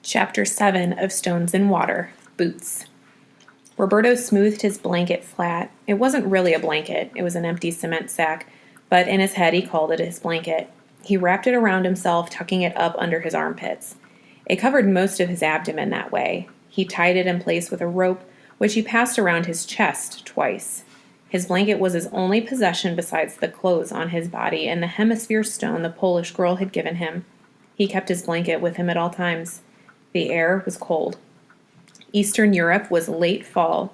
Chapter 7 of Stones and Water, Boots. Roberto smoothed his blanket flat. It wasn't really a blanket, it was an empty cement sack, but in his head he called it his blanket. He wrapped it around himself, tucking it up under his armpits. It covered most of his abdomen that way. He tied it in place with a rope, which he passed around his chest twice. His blanket was his only possession besides the clothes on his body and the hemisphere stone the Polish girl had given him. He kept his blanket with him at all times. The air was cold. Eastern Europe in late fall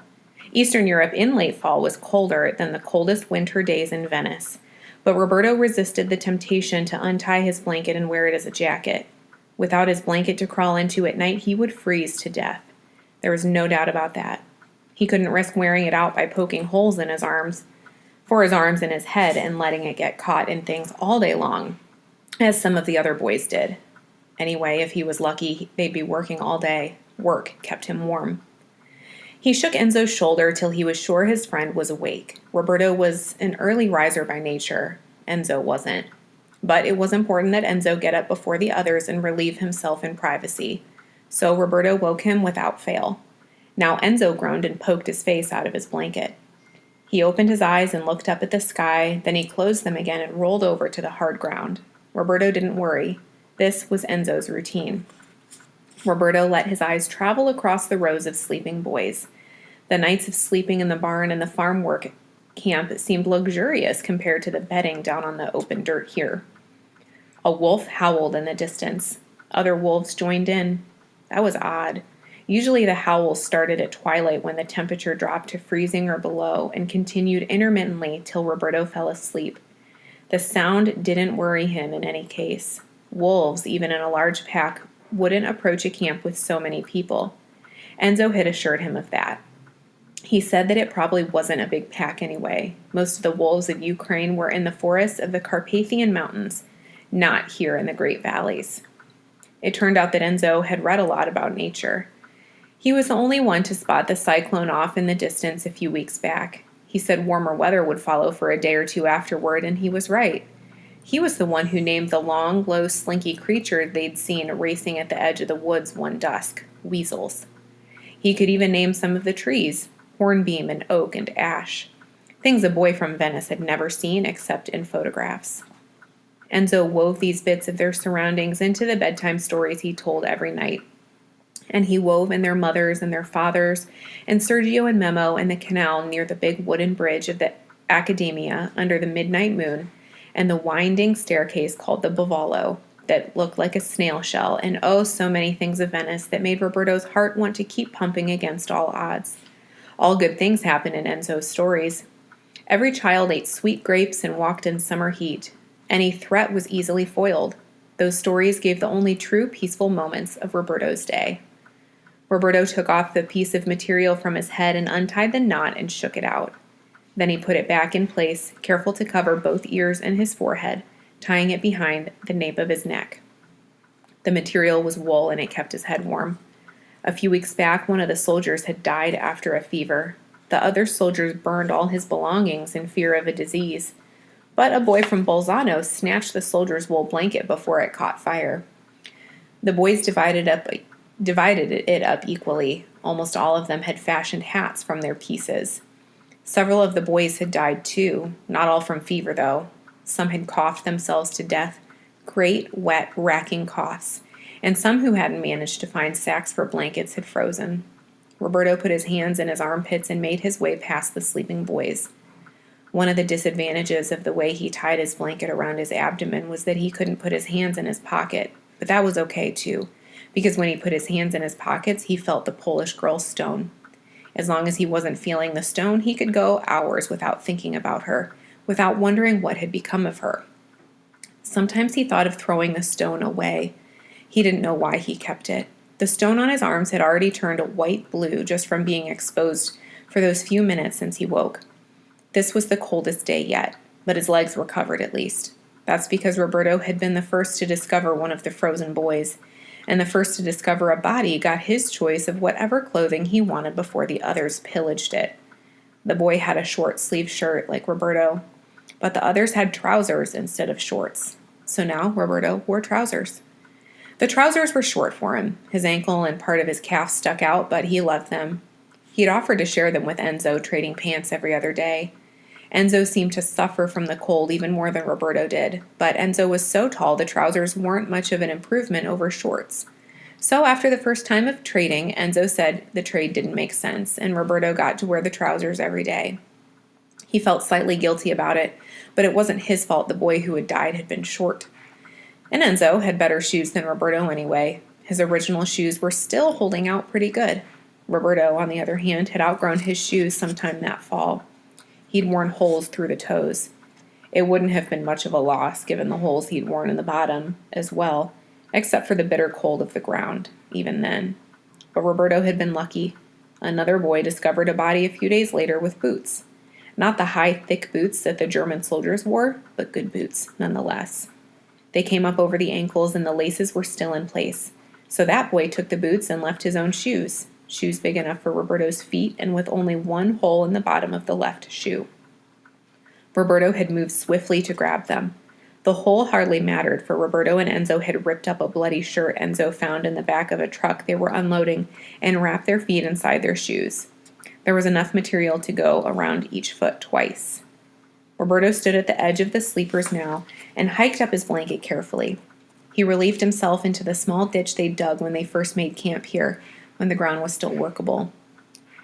was colder than the coldest winter days in Venice, but Roberto resisted the temptation to untie his blanket and wear it as a jacket. Without his blanket to crawl into at night, he would freeze to death. There was no doubt about that. He couldn't risk wearing it out by poking holes in his arms and his head and letting it get caught in things all day long, as some of the other boys did. Anyway, if he was lucky, they'd be working all day. Work kept him warm. He shook Enzo's shoulder till he was sure his friend was awake. Roberto was an early riser by nature. Enzo wasn't. But it was important that Enzo get up before the others and relieve himself in privacy. So Roberto woke him without fail. Now Enzo groaned and poked his face out of his blanket. He opened his eyes and looked up at the sky, then he closed them again and rolled over to the hard ground. Roberto didn't worry. This was Enzo's routine. Roberto let his eyes travel across the rows of sleeping boys. The nights of sleeping in the barn and the farm work camp seemed luxurious compared to the bedding down on the open dirt here. A wolf howled in the distance. Other wolves joined in. That was odd. Usually the howls started at twilight when the temperature dropped to freezing or below and continued intermittently till Roberto fell asleep. The sound didn't worry him in any case. Wolves, even in a large pack, wouldn't approach a camp with so many people. Enzo had assured him of that. He said that it probably wasn't a big pack anyway. Most of the wolves of Ukraine were in the forests of the Carpathian Mountains, not here in the Great Valleys. It turned out that Enzo had read a lot about nature. He was the only one to spot the cyclone off in the distance a few weeks back. He said warmer weather would follow for a day or two afterward, and he was right. He was the one who named the long, low, slinky creature they'd seen racing at the edge of the woods one dusk, weasels. He could even name some of the trees, hornbeam and oak and ash, things a boy from Venice had never seen except in photographs. Enzo wove these bits of their surroundings into the bedtime stories he told every night. And he wove in their mothers and their fathers, and Sergio and Memo and the canal near the big wooden bridge of the Accademia under the midnight moon, and the winding staircase called the Bavolo that looked like a snail shell, and oh, so many things of Venice that made Roberto's heart want to keep pumping against all odds. All good things happened in Enzo's stories. Every child ate sweet grapes and walked in summer heat. Any threat was easily foiled. Those stories gave the only true peaceful moments of Roberto's day. Roberto took off the piece of material from his head and untied the knot and shook it out. Then he put it back in place, careful to cover both ears and his forehead, tying it behind the nape of his neck. The material was wool and it kept his head warm. A few weeks back, one of the soldiers had died after a fever. The other soldiers burned all his belongings in fear of a disease. But a boy from Bolzano snatched the soldier's wool blanket before it caught fire. The boys divided it up equally. Almost all of them had fashioned hats from their pieces. Several of the boys had died too, not all from fever though. Some had coughed themselves to death, great, wet, racking coughs, and some who hadn't managed to find sacks for blankets had frozen. Roberto put his hands in his armpits and made his way past the sleeping boys. One of the disadvantages of the way he tied his blanket around his abdomen was that he couldn't put his hands in his pocket, but that was okay too, because when he put his hands in his pockets, he felt the Polish girl's stone. As long as he wasn't feeling the stone, he could go hours without thinking about her, without wondering what had become of her. Sometimes he thought of throwing the stone away. He didn't know why he kept it. The stone on his arms had already turned a white blue just from being exposed for those few minutes since he woke. This was the coldest day yet, but his legs were covered at least. That's because Roberto had been the first to discover one of the frozen boys, and the first to discover a body got his choice of whatever clothing he wanted before the others pillaged it. The boy had a short-sleeved shirt like Roberto, but the others had trousers instead of shorts. So now Roberto wore trousers. The trousers were short for him. His ankle and part of his calf stuck out, but he loved them. He had offered to share them with Enzo, trading pants every other day. Enzo seemed to suffer from the cold even more than Roberto did, but Enzo was so tall the trousers weren't much of an improvement over shorts. So after the first time of trading, Enzo said the trade didn't make sense, and Roberto got to wear the trousers every day. He felt slightly guilty about it, but it wasn't his fault the boy who had died had been short. And Enzo had better shoes than Roberto anyway. His original shoes were still holding out pretty good. Roberto, on the other hand, had outgrown his shoes sometime that fall. He'd worn holes through the toes. It wouldn't have been much of a loss, given the holes he'd worn in the bottom as well, except for the bitter cold of the ground, even then. But Roberto had been lucky. Another boy discovered a body a few days later with boots. Not the high, thick boots that the German soldiers wore, but good boots, nonetheless. They came up over the ankles and the laces were still in place. So that boy took the boots and left his own shoes big enough for Roberto's feet and with only one hole in the bottom of the left shoe. Roberto had moved swiftly to grab them. The hole hardly mattered, for Roberto and Enzo had ripped up a bloody shirt Enzo found in the back of a truck they were unloading and wrapped their feet inside their shoes. There was enough material to go around each foot twice. Roberto stood at the edge of the sleepers now and hiked up his blanket carefully. He relieved himself into the small ditch they dug when they first made camp here, when the ground was still workable.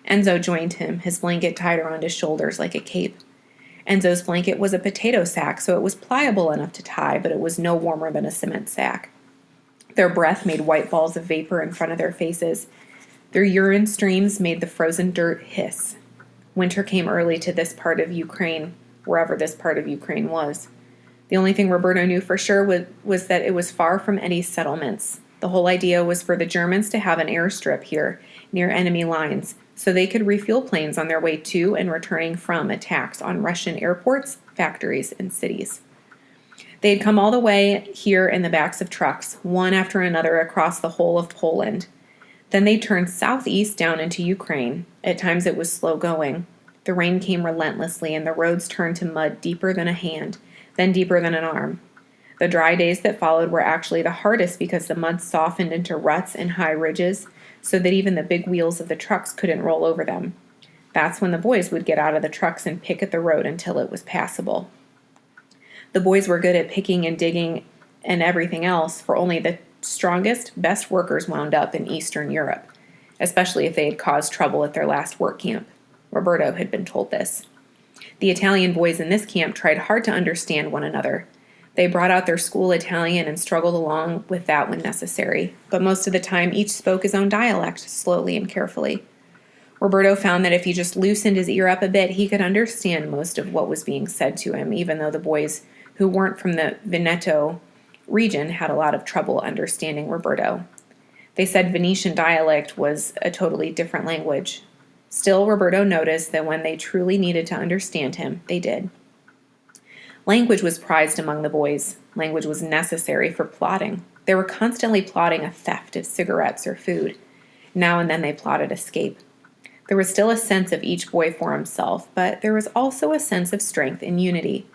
Enzo joined him, his blanket tied around his shoulders like a cape. Enzo's blanket was a potato sack, so it was pliable enough to tie, but it was no warmer than a cement sack. Their breath made white balls of vapor in front of their faces. Their urine streams made the frozen dirt hiss. Winter came early to this part of Ukraine, wherever this part of Ukraine was. The only thing Roberto knew for sure was that it was far from any settlements. The whole idea was for the Germans to have an airstrip here, near enemy lines, so they could refuel planes on their way to and returning from attacks on Russian airports, factories, and cities. They had come all the way here in the backs of trucks, one after another across the whole of Poland. Then they turned southeast down into Ukraine. At times it was slow going. The rain came relentlessly, and the roads turned to mud deeper than a hand, then deeper than an arm. The dry days that followed were actually the hardest because the mud softened into ruts and high ridges, so that even the big wheels of the trucks couldn't roll over them. That's when the boys would get out of the trucks and pick at the road until it was passable. The boys were good at picking and digging and everything else, for only the strongest, best workers wound up in Eastern Europe, especially if they had caused trouble at their last work camp. Roberto had been told this. The Italian boys in this camp tried hard to understand one another. They brought out their school Italian and struggled along with that when necessary, but most of the time each spoke his own dialect, slowly and carefully. Roberto found that if he just loosened his ear up a bit, he could understand most of what was being said to him, even though the boys who weren't from the Veneto region had a lot of trouble understanding Roberto. They said Venetian dialect was a totally different language. Still, Roberto noticed that when they truly needed to understand him, they did. Language was prized among the boys. Language was necessary for plotting. They were constantly plotting a theft of cigarettes or food. Now and then they plotted escape. There was still a sense of each boy for himself, but there was also a sense of strength and unity.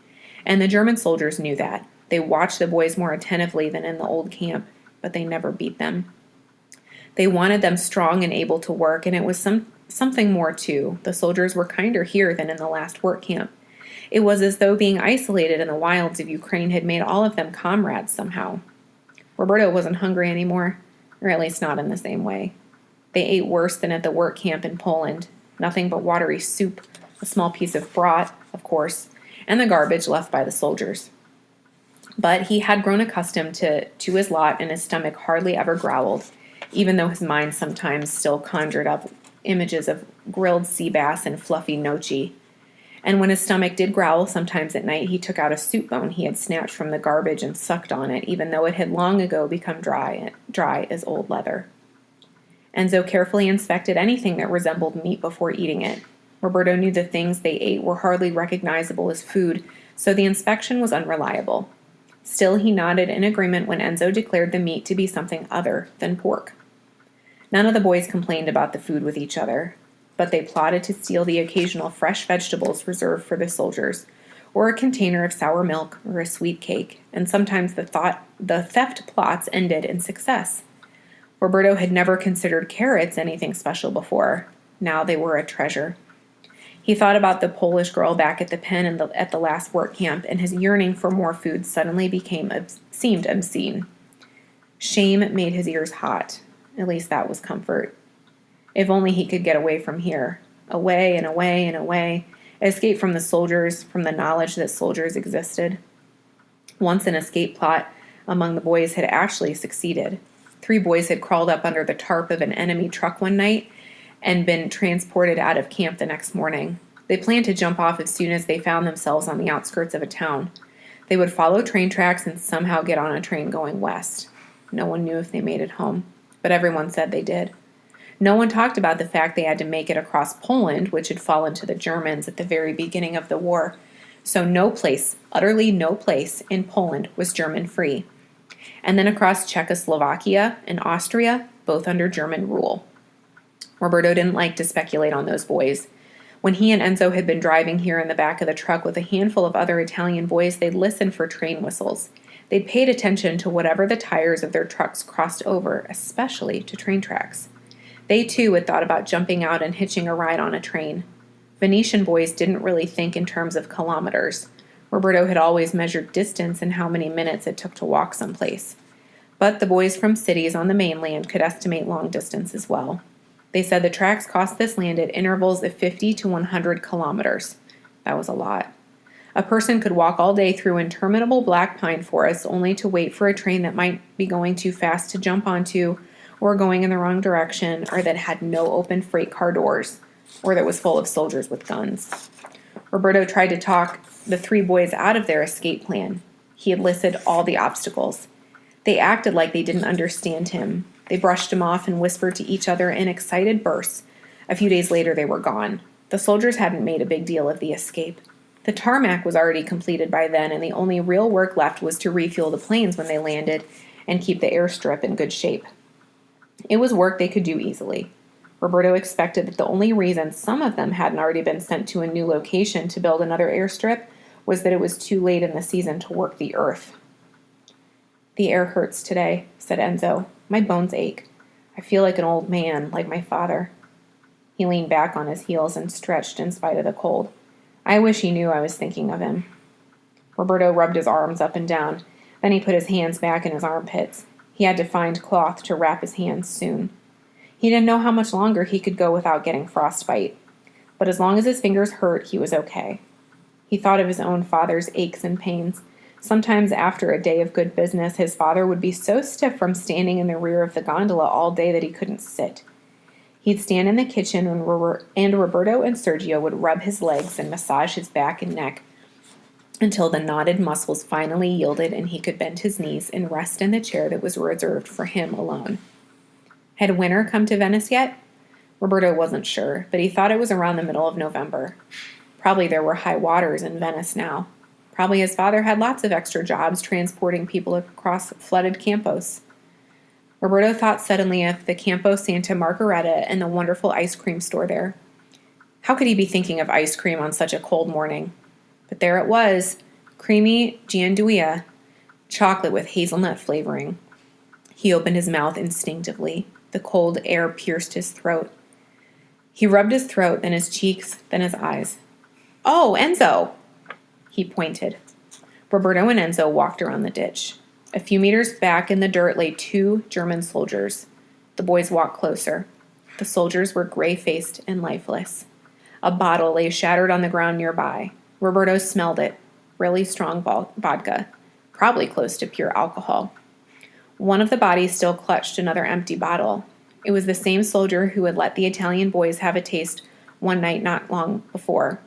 And the German soldiers knew that. They watched the boys more attentively than in the old camp, but they never beat them. They wanted them strong and able to work, and it was something more too. The soldiers were kinder here than in the last work camp. It was as though being isolated in the wilds of Ukraine had made all of them comrades somehow. Roberto wasn't hungry anymore, or at least not in the same way. They ate worse than at the work camp in Poland. Nothing but watery soup, a small piece of broth, of course, and the garbage left by the soldiers. But he had grown accustomed to his lot, and his stomach hardly ever growled, even though his mind sometimes still conjured up images of grilled sea bass and fluffy gnocchi. And when his stomach did growl sometimes at night, he took out a soup bone he had snatched from the garbage and sucked on it, even though it had long ago become dry as old leather. Enzo carefully inspected anything that resembled meat before eating it. Roberto knew the things they ate were hardly recognizable as food, so the inspection was unreliable. Still, he nodded in agreement when Enzo declared the meat to be something other than pork. None of the boys complained about the food with each other, but they plotted to steal the occasional fresh vegetables reserved for the soldiers, or a container of sour milk, or a sweet cake, and sometimes the theft plots ended in success. Roberto had never considered carrots anything special before. Now they were a treasure. He thought about the Polish girl back at the pen and at the last work camp, and his yearning for more food suddenly seemed obscene. Shame made his ears hot. At least that was comfort. If only he could get away from here. Away and away and away. Escape from the soldiers, from the knowledge that soldiers existed. Once an escape plot among the boys had actually succeeded. 3 boys had crawled up under the tarp of an enemy truck one night and been transported out of camp the next morning. They planned to jump off as soon as they found themselves on the outskirts of a town. They would follow train tracks and somehow get on a train going west. No one knew if they made it home, but everyone said they did. No one talked about the fact they had to make it across Poland, which had fallen to the Germans at the very beginning of the war. So no place, utterly no place, in Poland was German-free. And then across Czechoslovakia and Austria, both under German rule. Roberto didn't like to speculate on those boys. When he and Enzo had been driving here in the back of the truck with a handful of other Italian boys, they'd listened for train whistles. They'd paid attention to whatever the tires of their trucks crossed over, especially to train tracks. They, too, had thought about jumping out and hitching a ride on a train. Venetian boys didn't really think in terms of kilometers. Roberto had always measured distance and how many minutes it took to walk someplace. But the boys from cities on the mainland could estimate long distance as well. They said the tracks crossed this land at intervals of 50 to 100 kilometers. That was a lot. A person could walk all day through interminable black pine forests only to wait for a train that might be going too fast to jump onto, or going in the wrong direction, or that had no open freight car doors, or that was full of soldiers with guns. Roberto tried to talk the 3 boys out of their escape plan. He had listed all the obstacles. They acted like they didn't understand him. They brushed him off and whispered to each other in excited bursts. A few days later, they were gone. The soldiers hadn't made a big deal of the escape. The tarmac was already completed by then, and the only real work left was to refuel the planes when they landed and keep the airstrip in good shape. It was work they could do easily. Roberto expected that the only reason some of them hadn't already been sent to a new location to build another airstrip was that it was too late in the season to work the earth. "The air hurts today," said Enzo. "My bones ache. I feel like an old man, like my father." He leaned back on his heels and stretched in spite of the cold. "I wish he knew I was thinking of him." Roberto rubbed his arms up and down. Then he put his hands back in his armpits. He had to find cloth to wrap his hands soon. He didn't know how much longer he could go without getting frostbite. But as long as his fingers hurt, he was okay. He thought of his own father's aches and pains. Sometimes after a day of good business, his father would be so stiff from standing in the rear of the gondola all day that he couldn't sit. He'd stand in the kitchen and Roberto and Sergio would rub his legs and massage his back and neck until the knotted muscles finally yielded and he could bend his knees and rest in the chair that was reserved for him alone. Had winter come to Venice yet? Roberto wasn't sure, but he thought it was around the middle of November. Probably there were high waters in Venice now. Probably his father had lots of extra jobs transporting people across flooded Campos. Roberto thought suddenly of the Campo Santa Margareta and the wonderful ice cream store there. How could he be thinking of ice cream on such a cold morning? But there it was, creamy gianduia, chocolate with hazelnut flavoring. He opened his mouth instinctively. The cold air pierced his throat. He rubbed his throat, then his cheeks, then his eyes. "Oh, Enzo!" He pointed. Roberto and Enzo walked around the ditch. A few meters back in the dirt lay 2 German soldiers. The boys walked closer. The soldiers were gray-faced and lifeless. A bottle lay shattered on the ground nearby. Roberto smelled it. Really strong vodka. Probably close to pure alcohol. One of the bodies still clutched another empty bottle. It was the same soldier who had let the Italian boys have a taste one night not long before.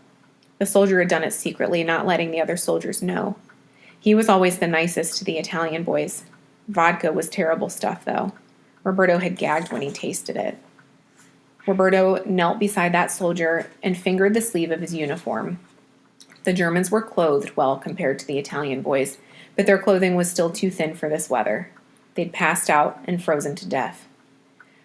The soldier had done it secretly, not letting the other soldiers know. He was always the nicest to the Italian boys. Vodka was terrible stuff, though. Roberto had gagged when he tasted it. Roberto knelt beside that soldier and fingered the sleeve of his uniform. The Germans were clothed well compared to the Italian boys, but their clothing was still too thin for this weather. They'd passed out and frozen to death.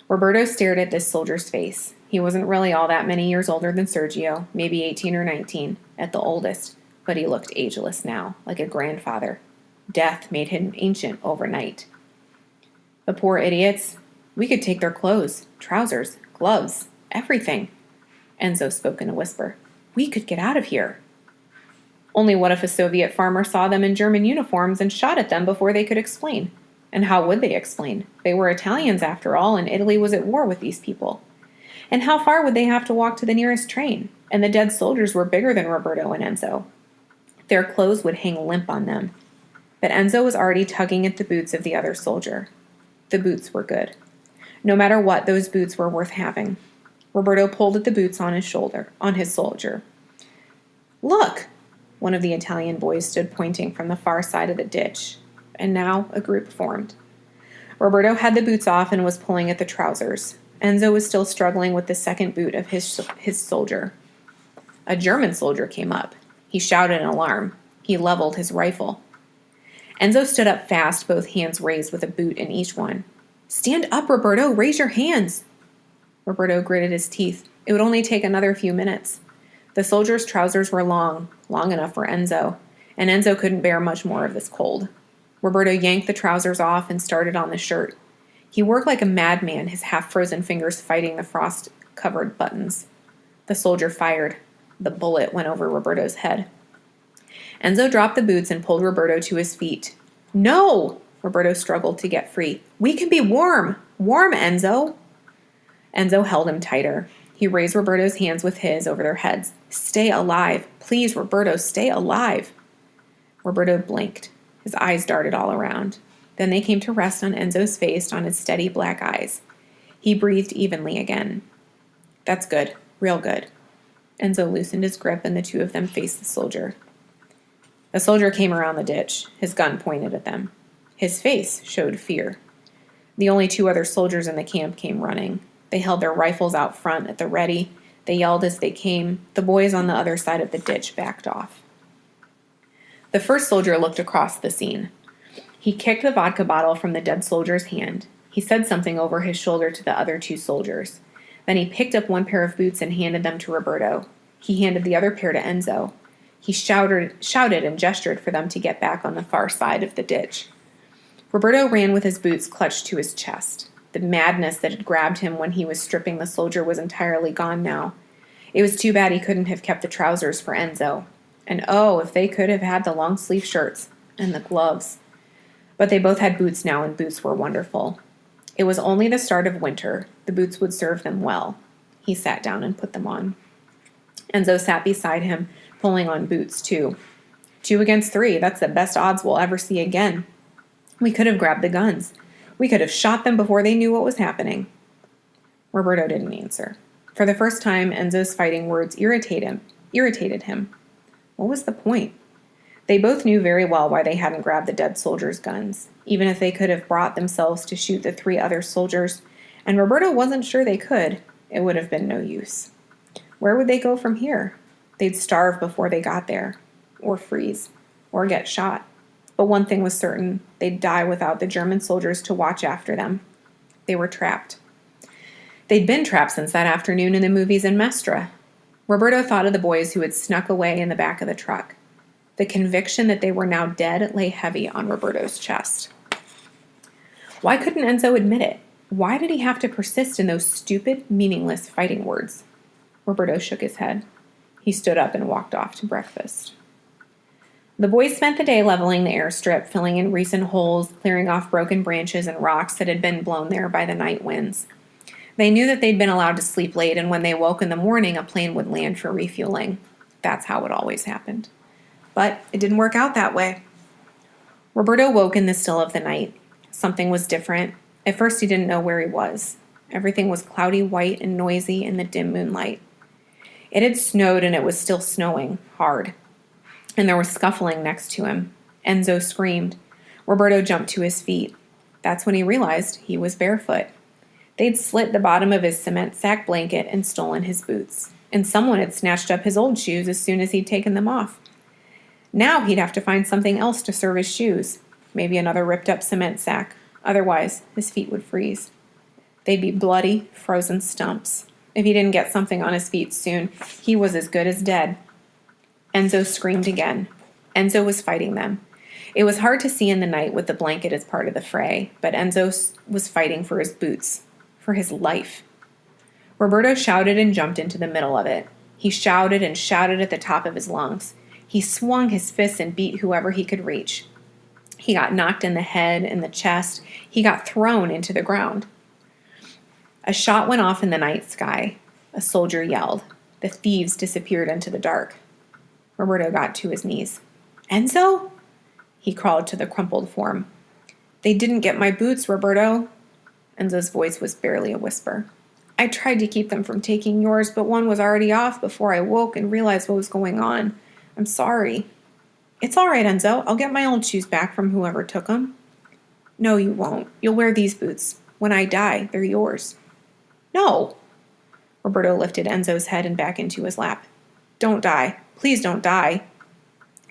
Roberto stared at this soldier's face. He wasn't really all that many years older than Sergio, maybe 18 or 19, at the oldest, but he looked ageless now, like a grandfather. Death made him ancient overnight. The poor idiots. We could take their clothes, trousers, gloves, everything. Enzo spoke in a whisper. We could get out of here. Only what if a Soviet farmer saw them in German uniforms and shot at them before they could explain? And how would they explain? They were Italians after all, and Italy was at war with these people. And how far would they have to walk to the nearest train? And the dead soldiers were bigger than Roberto and Enzo. Their clothes would hang limp on them. But Enzo was already tugging at the boots of the other soldier. The boots were good. No matter what, those boots were worth having. Roberto pulled at the boots on his soldier. Look! One of the Italian boys stood pointing from the far side of the ditch, and now a group formed. Roberto had the boots off and was pulling at the trousers. Enzo was still struggling with the second boot of his soldier. A German soldier came up. He shouted in alarm. He leveled his rifle. Enzo stood up fast, both hands raised with a boot in each one. Stand up, Roberto! Raise your hands! Roberto gritted his teeth. It would only take another few minutes. The soldier's trousers were long enough for Enzo, and Enzo couldn't bear much more of this cold. Roberto yanked the trousers off and started on the shirt. He worked like a madman, his half-frozen fingers fighting the frost-covered buttons. The soldier fired. The bullet went over Roberto's head. Enzo dropped the boots and pulled Roberto to his feet. No! Roberto struggled to get free. We can be warm! Warm, Enzo! Enzo held him tighter. He raised Roberto's hands with his over their heads. Stay alive. Please, Roberto, stay alive. Roberto blinked. His eyes darted all around. Then they came to rest on Enzo's face, on his steady black eyes. He breathed evenly again. That's good. Real good. Enzo loosened his grip, and the two of them faced the soldier. The soldier came around the ditch, his gun pointed at them. His face showed fear. The only two other soldiers in the camp came running. They held their rifles out front at the ready. They yelled as they came. The boys on the other side of the ditch backed off. The first soldier looked across the scene. He kicked the vodka bottle from the dead soldier's hand. He said something over his shoulder to the other two soldiers. Then he picked up one pair of boots and handed them to Roberto. He handed the other pair to Enzo. He shouted and gestured for them to get back on the far side of the ditch. Roberto ran with his boots clutched to his chest. The madness that had grabbed him when he was stripping the soldier was entirely gone now. It was too bad he couldn't have kept the trousers for Enzo. And oh, if they could have had the long-sleeve shirts and the gloves. But they both had boots now, and boots were wonderful. It was only the start of winter. The boots would serve them well. He sat down and put them on. Enzo sat beside him, pulling on boots, too. 2 against 3, that's the best odds we'll ever see again. We could have grabbed the guns. We could have shot them before they knew what was happening. Roberto didn't answer. For the first time, Enzo's fighting words irritated him. What was the point? They both knew very well why they hadn't grabbed the dead soldiers' guns, even if they could have brought themselves to shoot the 3 other soldiers, and Roberto wasn't sure they could. It would have been no use. Where would they go from here? They'd starve before they got there, or freeze, or get shot. But one thing was certain, they'd die without the German soldiers to watch after them. They were trapped. They'd been trapped since that afternoon in the movies in Mestre. Roberto thought of the boys who had snuck away in the back of the truck. The conviction that they were now dead lay heavy on Roberto's chest. Why couldn't Enzo admit it? Why did he have to persist in those stupid, meaningless fighting words? Roberto shook his head. He stood up and walked off to breakfast. The boys spent the day leveling the airstrip, filling in recent holes, clearing off broken branches and rocks that had been blown there by the night winds. They knew that they'd been allowed to sleep late, and when they woke in the morning, a plane would land for refueling. That's how it always happened. But it didn't work out that way. Roberto woke in the still of the night. Something was different. At first, he didn't know where he was. Everything was cloudy white and noisy in the dim moonlight. It had snowed, and it was still snowing, hard. And there was scuffling next to him. Enzo screamed. Roberto jumped to his feet. That's when he realized he was barefoot. They'd slit the bottom of his cement sack blanket and stolen his boots. And someone had snatched up his old shoes as soon as he'd taken them off. Now he'd have to find something else to serve his shoes. Maybe another ripped-up cement sack. Otherwise, his feet would freeze. They'd be bloody, frozen stumps. If he didn't get something on his feet soon, he was as good as dead. Enzo screamed again. Enzo was fighting them. It was hard to see in the night with the blanket as part of the fray, but Enzo was fighting for his boots, for his life. Roberto shouted and jumped into the middle of it. He shouted and shouted at the top of his lungs. He swung his fists and beat whoever he could reach. He got knocked in the head, in the chest. He got thrown into the ground. A shot went off in the night sky. A soldier yelled. The thieves disappeared into the dark. Roberto got to his knees. Enzo? He crawled to the crumpled form. They didn't get my boots, Roberto. Enzo's voice was barely a whisper. I tried to keep them from taking yours, but one was already off before I woke and realized what was going on. I'm sorry. It's all right, Enzo. I'll get my old shoes back from whoever took them. No, you won't. You'll wear these boots. When I die, they're yours. No. Roberto lifted Enzo's head and back into his lap. Don't die. Please don't die.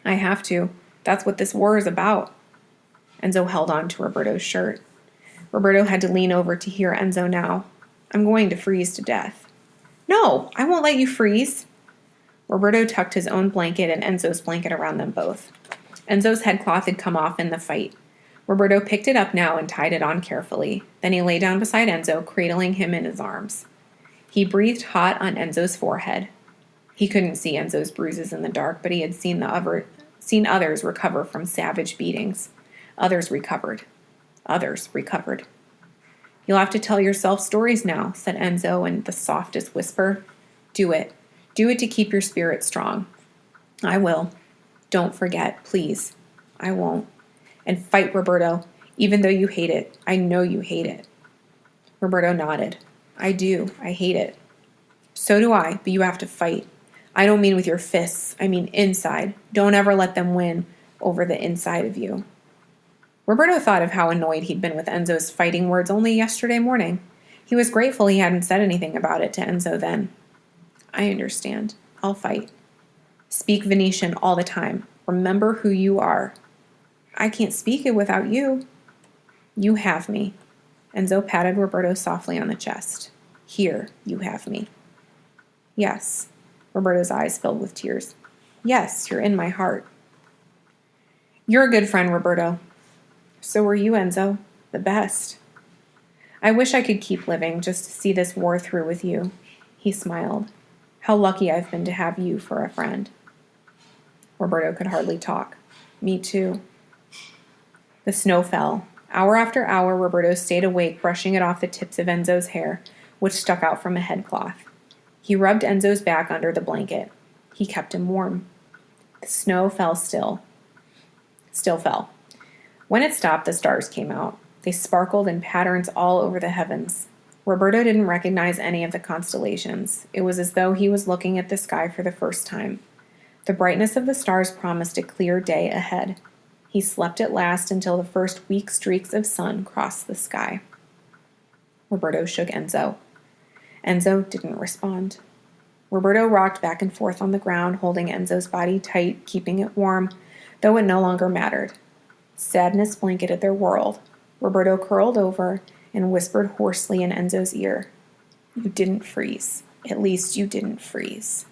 I have to. That's what this war is about. Enzo held on to Roberto's shirt. Roberto had to lean over to hear Enzo now. I'm going to freeze to death. No, I won't let you freeze. Roberto tucked his own blanket and Enzo's blanket around them both. Enzo's headcloth had come off in the fight. Roberto picked it up now and tied it on carefully. Then he lay down beside Enzo, cradling him in his arms. He breathed hot on Enzo's forehead. He couldn't see Enzo's bruises in the dark, but he had seen others recover from savage beatings. Others recovered. Others recovered. You'll have to tell yourself stories now, said Enzo in the softest whisper. Do it. Do it to keep your spirit strong. I will. Don't forget, please. I won't. And fight, Roberto, even though you hate it. I know you hate it. Roberto nodded. I do. I hate it. So do I, but you have to fight. I don't mean with your fists. I mean inside. Don't ever let them win over the inside of you. Roberto thought of how annoyed he'd been with Enzo's fighting words only yesterday morning. He was grateful he hadn't said anything about it to Enzo then. I understand. I'll fight. Speak Venetian all the time. Remember who you are. I can't speak it without you. You have me. Enzo patted Roberto softly on the chest. Here, you have me. Yes. Roberto's eyes filled with tears. Yes, you're in my heart. You're a good friend, Roberto. So are you, Enzo. The best. I wish I could keep living just to see this war through with you. He smiled. How lucky I've been to have you for a friend. Roberto could hardly talk. Me too. The snow fell. Hour after hour, Roberto stayed awake, brushing it off the tips of Enzo's hair, which stuck out from a headcloth. He rubbed Enzo's back under the blanket. He kept him warm. The snow fell still. Still fell. When it stopped, the stars came out. They sparkled in patterns all over the heavens. Roberto didn't recognize any of the constellations. It was as though he was looking at the sky for the first time. The brightness of the stars promised a clear day ahead. He slept at last until the first weak streaks of sun crossed the sky. Roberto shook Enzo. Enzo didn't respond. Roberto rocked back and forth on the ground, holding Enzo's body tight, keeping it warm, though it no longer mattered. Sadness blanketed their world. Roberto curled over and whispered hoarsely in Enzo's ear, You didn't freeze. At least you didn't freeze.